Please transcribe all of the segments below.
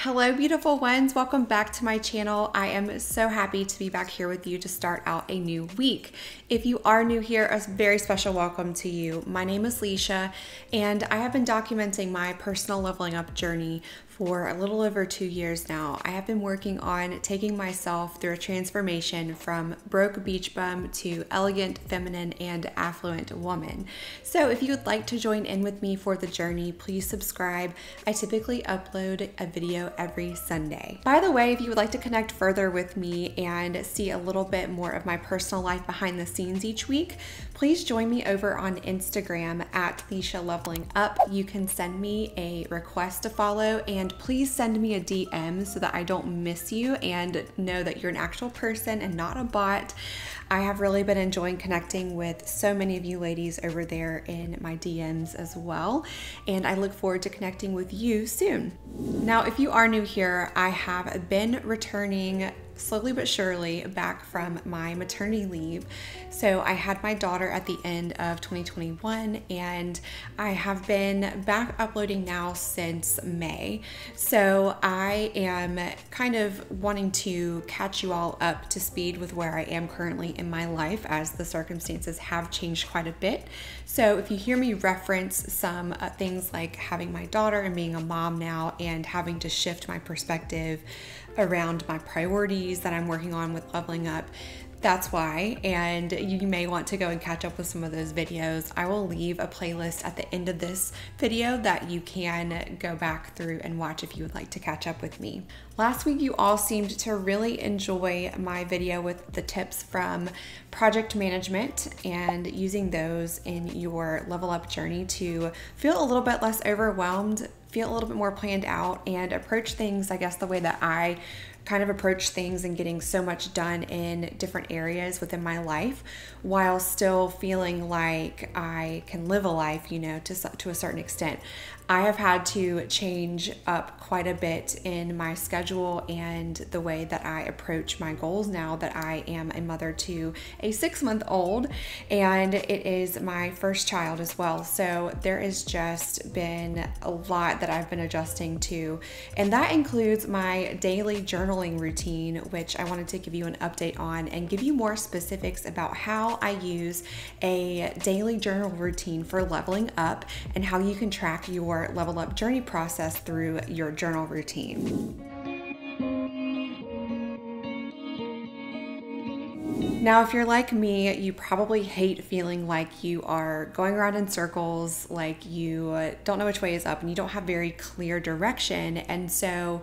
Hello, beautiful ones. Welcome back to my channel. I am so happy to be back here with you to start out a new week. If you are new here, a very special welcome to you. My name is Leisha, and I have been documenting my personal leveling up journey for a little over 2 years now. I have been working on taking myself through a transformation from broke beach bum to elegant, feminine, and affluent woman. So if you would like to join in with me for the journey, please subscribe. I typically upload a video every Sunday. By the way, if you would like to connect further with me and see a little bit more of my personal life behind the scenes each week, please join me over on Instagram at Leisha Leveling Up. You can send me a request to follow, and please send me a DM so that I don't miss you and know that you're an actual person and not a bot. I have really been enjoying connecting with so many of you ladies over there in my DMs as well, and I look forward to connecting with you soon. Now, if you are new here, I have been returning slowly but surely back from my maternity leave. So I had my daughter at the end of 2021, and I have been back uploading now since May. So I am kind of wanting to catch you all up to speed with where I am currently in my life, as the circumstances have changed quite a bit. So if you hear me reference some things like having my daughter and being a mom now and having to shift my perspective around my priorities that I'm working on with leveling up, that's why. And you may want to go and catch up with some of those videos. I will leave a playlist at the end of this video that you can go back through and watch if you would like to catch up with me. Last week, you all seemed to really enjoy my video with the tips from project management and using those in your level up journey to feel a little bit less overwhelmed, feel a little bit more planned out, and approach things, I guess, the way that I kind of approach things and getting so much done in different areas within my life while still feeling like I can live a life, you know, to a certain extent. I have had to change up quite a bit in my schedule and the way that I approach my goals now that I am a mother to a 6-month-old, and it is my first child as well. So there has just been a lot that I've been adjusting to, and that includes my daily journaling routine, which I wanted to give you an update on and give you more specifics about how I use a daily journal routine for leveling up and how you can track your level up journey process through your journal routine. Now, if you're like me, you probably hate feeling like you are going around in circles, like you don't know which way is up and you don't have very clear direction. And so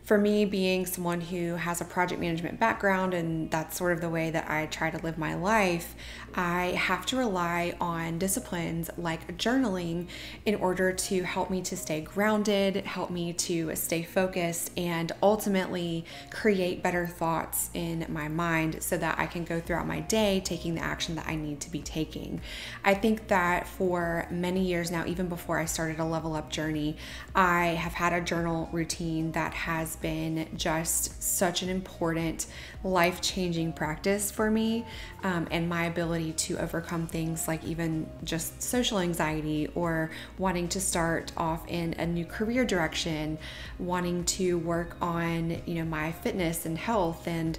for me, being someone who has a project management background, and that's sort of the way that I try to live my life, I have to rely on disciplines like journaling in order to help me to stay grounded, help me to stay focused, and ultimately create better thoughts in my mind so that I can go throughout my day taking the action that I need to be taking. I think that for many years now, even before I started a level up journey, I have had a journal routine that has been just such an important life-changing practice for me, and my ability to overcome things like even just social anxiety or wanting to start off in a new career direction, wanting to work on, you know, my fitness and health. And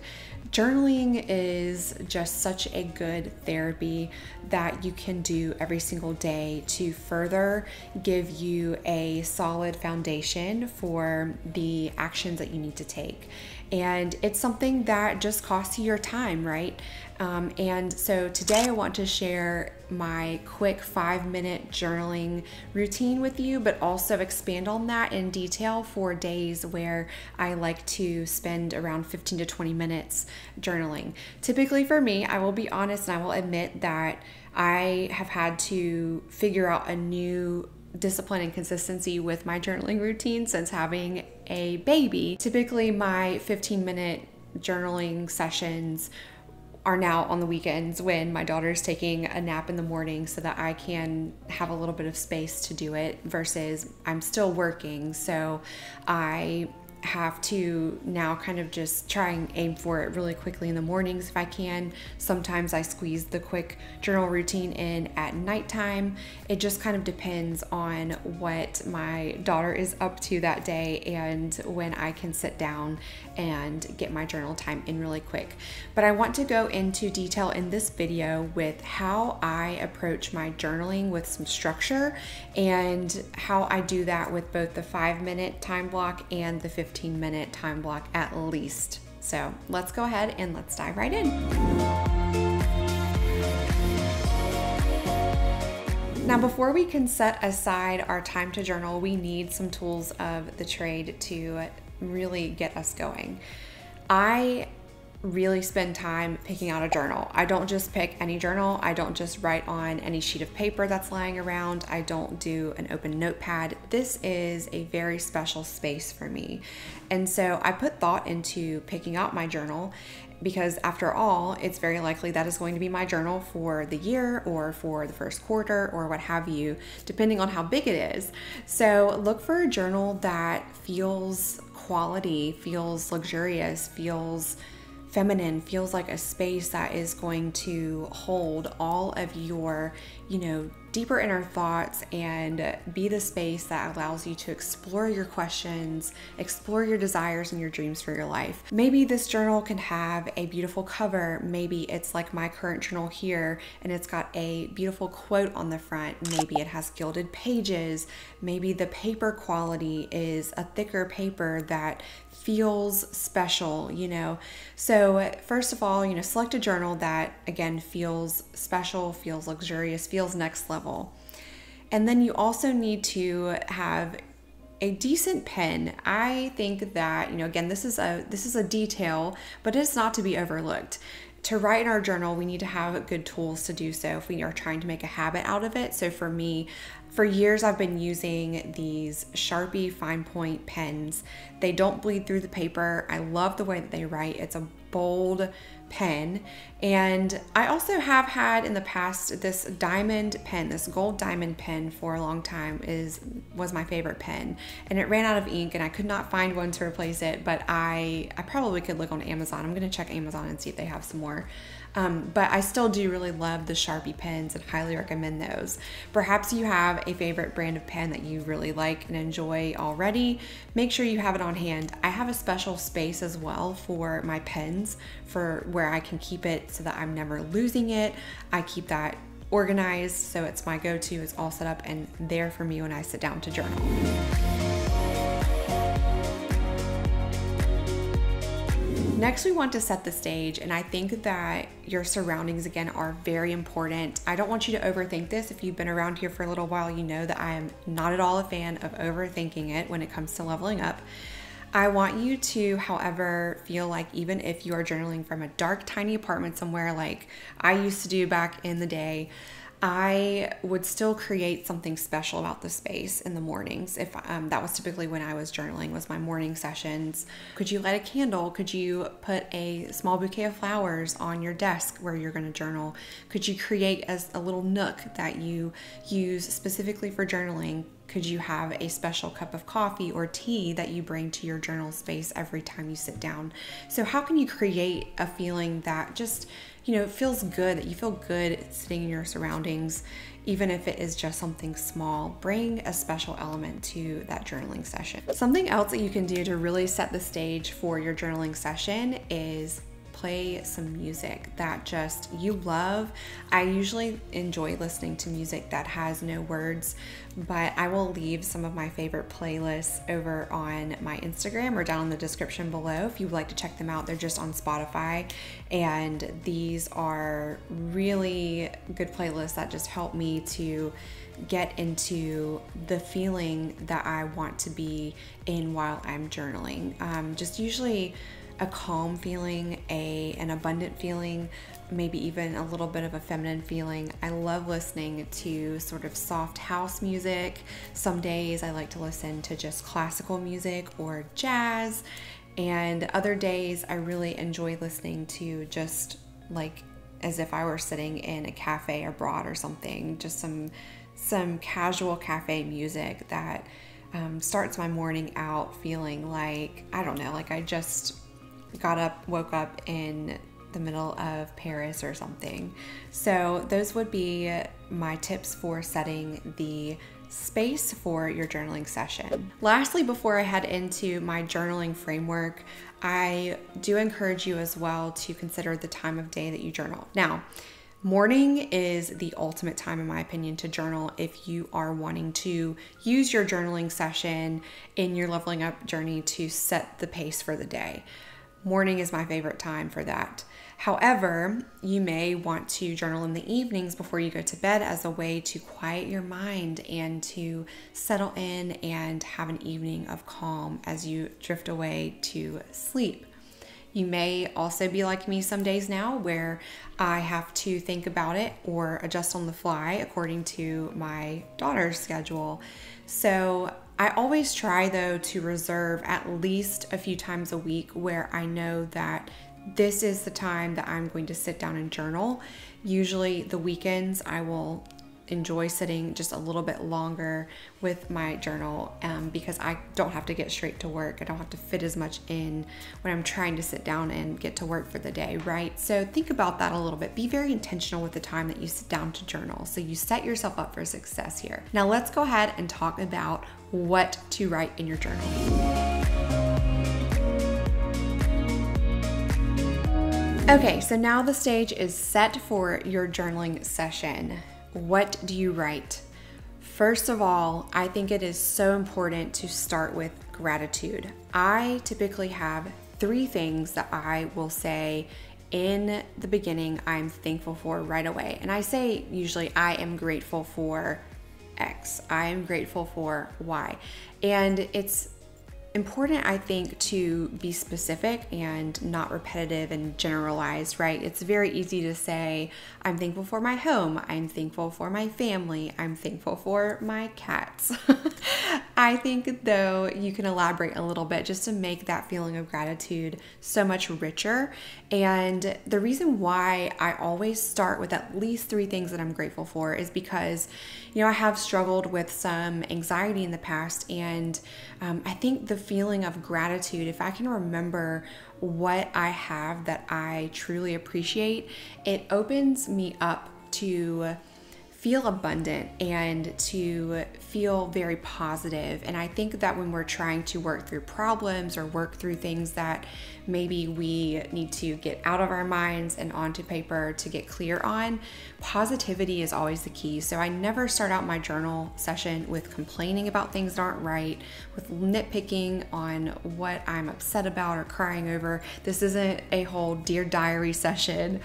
journaling is just such a good therapy that you can do every single day to further give you a solid foundation for the actions that you need to take. And it's something that just costs you your time, right? And so today I want to share my quick 5-minute journaling routine with you, but also expand on that in detail for days where I like to spend around 15 to 20 minutes journaling. Typically for me, I will be honest and I will admit that I have had to figure out a new discipline and consistency with my journaling routine since having a baby. Typically my 15-minute journaling sessions are now on the weekends when my daughter's taking a nap in the morning so that I can have a little bit of space to do it, versus I'm still working. So I have to now kind of just try and aim for it really quickly in the mornings if I can. Sometimes I squeeze the quick journal routine in at nighttime. It just kind of depends on what my daughter is up to that day and when I can sit down and get my journal time in really quick. But I want to go into detail in this video with how I approach my journaling with some structure and how I do that with both the 5-minute time block and the 15-minute time block at least. So let's go ahead and let's dive right in. Now, before we can set aside our time to journal, we need some tools of the trade to really get us going. I really spend time picking out a journal. I don't just pick any journal. I don't just write on any sheet of paper that's lying around. I don't do an open notepad. This is a very special space for me. And so I put thought into picking out my journal because after all, it's very likely that is going to be my journal for the year or for the first quarter or what have you, depending on how big it is. So look for a journal that feels quality, feels luxurious, feels feminine, feels like a space that is going to hold all of your, deeper inner thoughts and be the space that allows you to explore your questions, explore your desires and your dreams for your life. Maybe this journal can have a beautiful cover. Maybe it's like my current journal here and it's got a beautiful quote on the front. Maybe it has gilded pages. Maybe the paper quality is a thicker paper that feels special, So first of all, select a journal that again feels special, feels luxurious, feels next level. And then you also need to have a decent pen. I think that, again, this is a detail, but it's not to be overlooked. To write in our journal, we need to have good tools to do so if we are trying to make a habit out of it. So for me, for years, I've been using these Sharpie fine point pens. They don't bleed through the paper. I love the way that they write. It's a bold pen. And I also have had in the past this diamond pen, this gold diamond pen for a long time was my favorite pen. And it ran out of ink and I could not find one to replace it, but I probably could look on Amazon. I'm gonna check Amazon and see if they have some more. But I still do really love the Sharpie pens and highly recommend those. Perhaps you have a favorite brand of pen that you really like and enjoy already. Make sure you have it on hand. I have a special space as well for my pens for where I can keep it so that I'm never losing it. I keep that organized so it's my go-to. It's all set up and there for me when I sit down to journal. Next, we want to set the stage, and I think that your surroundings, again, are very important. I don't want you to overthink this. If you've been around here for a little while, you know that I am not at all a fan of overthinking it when it comes to leveling up. I want you to, however, feel like even if you are journaling from a dark, tiny apartment somewhere like I used to do back in the day, I would still create something special about the space in the mornings. If that was typically when I was journaling, was my morning sessions. Could you light a candle? Could you put a small bouquet of flowers on your desk where you're going to journal? Could you create a little nook that you use specifically for journaling? Could you have a special cup of coffee or tea that you bring to your journal space every time you sit down? So how can you create a feeling that just, feels good, that you feel good sitting in your surroundings, even if it is just something small? Bring a special element to that journaling session. Something else that you can do to really set the stage for your journaling session is play some music that just you love. I usually enjoy listening to music that has no words, but I will leave some of my favorite playlists over on my Instagram or down in the description below if you would like to check them out. They're just on Spotify, and these are really good playlists that just help me to get into the feeling that I want to be in while I'm journaling. Just usually a calm feeling, an abundant feeling, maybe even a little bit of a feminine feeling. I love listening to sort of soft house music. Some days I like to listen to just classical music or jazz, and other days I really enjoy listening to just like as if I were sitting in a cafe abroad or something, just some casual cafe music that starts my morning out feeling like, I don't know, like I just woke up in the middle of Paris or something. So those would be my tips for setting the space for your journaling session. Lastly, before I head into my journaling framework, I do encourage you as well to consider the time of day that you journal. Now, morning is the ultimate time, in my opinion, to journal if you are wanting to use your journaling session in your leveling up journey to set the pace for the day. Morning is my favorite time for that. However, you may want to journal in the evenings before you go to bed as a way to quiet your mind and to settle in and have an evening of calm as you drift away to sleep. You may also be like me some days now where I have to think about it or adjust on the fly according to my daughter's schedule. So I always try, though, to reserve at least a few times a week where I know that this is the time that I'm going to sit down and journal. Usually the weekends I will enjoy sitting just a little bit longer with my journal because I don't have to get straight to work. I don't have to fit as much in when I'm trying to sit down and get to work for the day, right? So think about that a little bit. Be very intentional with the time that you sit down to journal so you set yourself up for success here. Now let's go ahead and talk about what to write in your journal. Okay, so now the stage is set for your journaling session. What do you write? First of all, I think it is so important to start with gratitude. I typically have 3 things that I will say in the beginning I'm thankful for right away. And I say usually I am grateful for X. I am grateful for Y. And it's important, I think, to be specific and not repetitive and generalized, right? It's very easy to say, I'm thankful for my home, I'm thankful for my family, I'm thankful for my cats. I think, though, you can elaborate a little bit just to make that feeling of gratitude so much richer. And the reason why I always start with at least 3 things that I'm grateful for is because, I have struggled with some anxiety in the past, and I think the feeling of gratitude, if I can remember what I have that I truly appreciate, it opens me up to feel abundant and to feel very positive. And I think that when we're trying to work through problems or work through things that maybe we need to get out of our minds and onto paper to get clear on, positivity is always the key. So I never start out my journal session with complaining about things that aren't right, with nitpicking on what I'm upset about or crying over. This isn't a whole Dear Diary session,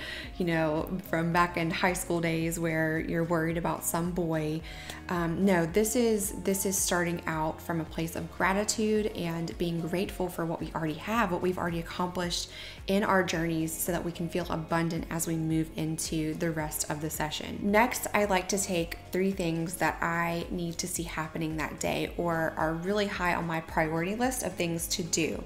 from back in high school days where you're worried about some boy. No, this is starting out from a place of gratitude and being grateful for what we already have, what we've already accomplished in our journeys, so that we can feel abundant as we move into the rest of the session. Next, I like to take 3 things that I need to see happening that day or are really high on my priority list of things to do.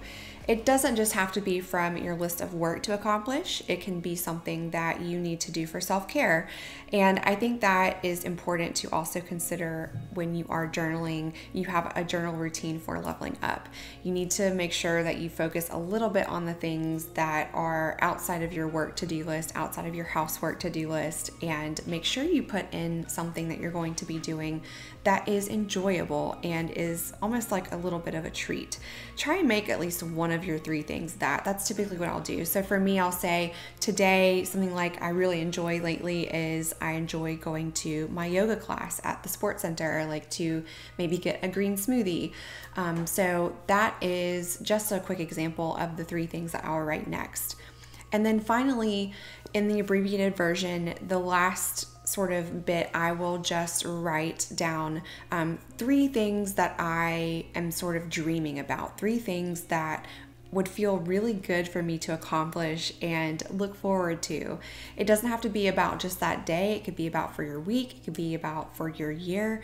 It doesn't just have to be from your list of work to accomplish. It can be something that you need to do for self-care. And I think that is important to also consider when you are journaling. You have a journal routine for leveling up. You need to make sure that you focus a little bit on the things that are outside of your work to-do list, outside of your housework to-do list, and make sure you put in something that you're going to be doing that is enjoyable and is almost like a little bit of a treat. Try and make at least one of your 3 things that's typically what I'll do. So for me, I'll say today, something like I really enjoy lately is I enjoy going to my yoga class at the sports center. I like to maybe get a green smoothie. So that is just a quick example of the 3 things that I'll write next. And then finally, in the abbreviated version, the last sort of bit, I will just write down 3 things that I am sort of dreaming about, 3 things that would feel really good for me to accomplish and look forward to. It doesn't have to be about just that day. It could be about for your week. It could be about for your year.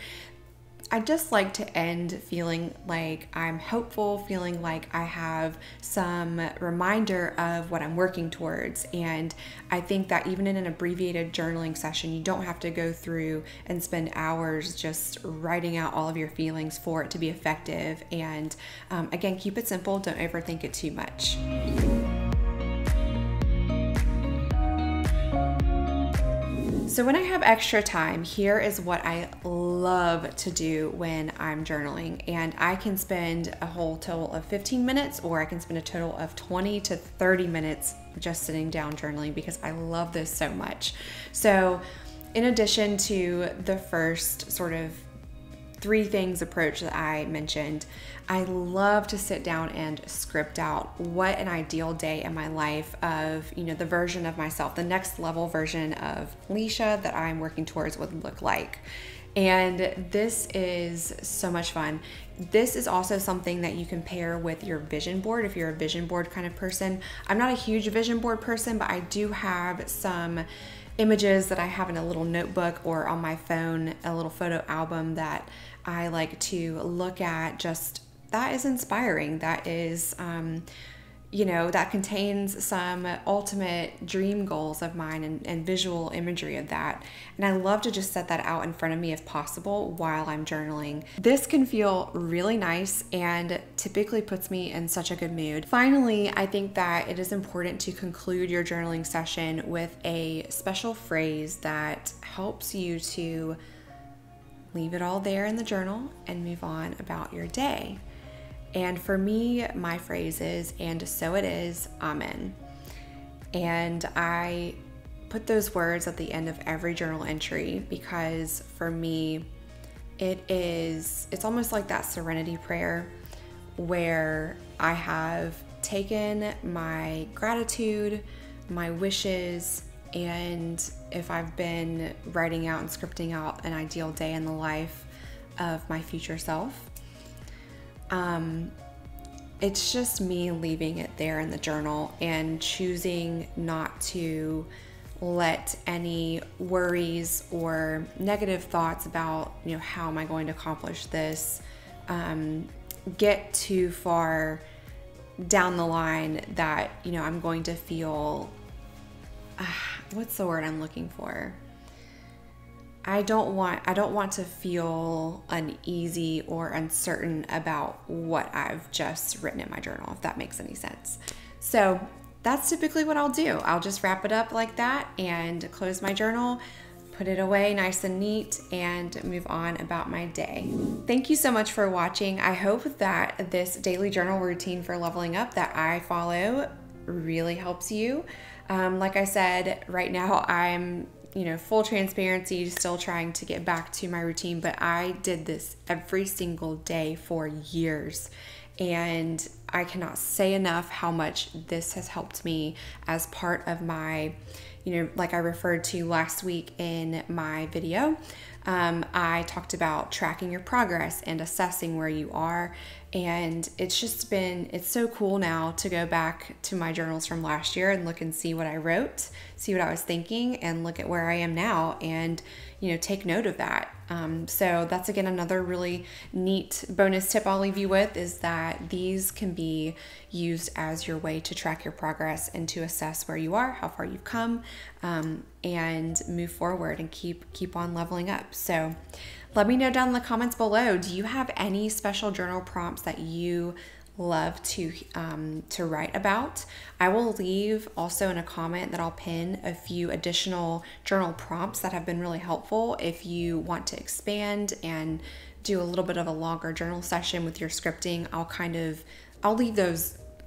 I just like to end feeling like I'm hopeful, feeling like I have some reminder of what I'm working towards. And I think that even in an abbreviated journaling session, you don't have to go through and spend hours just writing out all of your feelings for it to be effective. And again, keep it simple, don't overthink it too much. So when I have extra time, here is what I love to do when I'm journaling. And I can spend a whole total of 15 minutes, or I can spend a total of 20 to 30 minutes just sitting down journaling, because I love this so much. So in addition to the first sort of 3 things approach that I mentioned, I love to sit down and script out what an ideal day in my life of, the version of myself, the next level version of Leisha that I'm working towards would look like. And this is so much fun. This is also something that you can pair with your vision board if you're a vision board kind of person. I'm not a huge vision board person, but I do have some images that I have in a little notebook or on my phone, a little photo album that I like to look at. Just that is inspiring. That is, that contains some ultimate dream goals of mine and visual imagery of that. And I love to just set that out in front of me if possible while I'm journaling. This can feel really nice and typically puts me in such a good mood. Finally, I think that it is important to conclude your journaling session with a special phrase that helps you to leave it all there in the journal and move on about your day. And for me, my phrase is, "And so it is, amen." And I put those words at the end of every journal entry because for me, it's almost like that serenity prayer where I have taken my gratitude, my wishes, and if I've been writing out and scripting out an ideal day in the life of my future self, it's just me leaving it there in the journal and choosing not to let any worries or negative thoughts about, how am I going to accomplish this, get too far down the line that, I'm going to feel, what's the word I'm looking for? I don't want to feel uneasy or uncertain about what I've just written in my journal, if that makes any sense. So that's typically what I'll do. I'll just wrap it up like that and close my journal, put it away nice and neat, and move on about my day. Thank you so much for watching. I hope that this daily journal routine for leveling up that I follow really helps you. Like I said, right now I'm full transparency, still trying to get back to my routine, but I did this every single day for years. And I cannot say enough how much this has helped me as part of my, like I referred to last week in my video. I talked about tracking your progress and assessing where you are. And it's so cool now to go back to my journals from last year and look and see what I wrote, see what I was thinking, and look at where I am now and, take note of that. So that's, again, another really neat bonus tip I'll leave you with, is that these can be used as your way to track your progress and to assess where you are, how far you've come, and move forward and keep on leveling up. So let me know down in the comments below, do you have any special journal prompts that you love to write about? I will leave also in a comment that I'll pin a few additional journal prompts that have been really helpful if you want to expand and do a little bit of a longer journal session with your scripting. I'll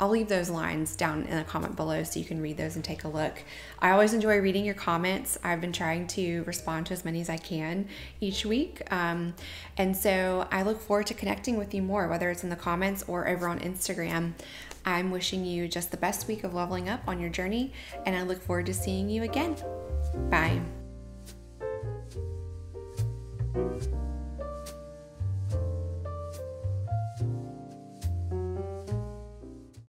leave those lines down in a comment below so you can read those and take a look. I always enjoy reading your comments. I've been trying to respond to as many as I can each week. And so I look forward to connecting with you more, whether it's in the comments or over on Instagram. I'm wishing you just the best week of leveling up on your journey, and I look forward to seeing you again. Bye.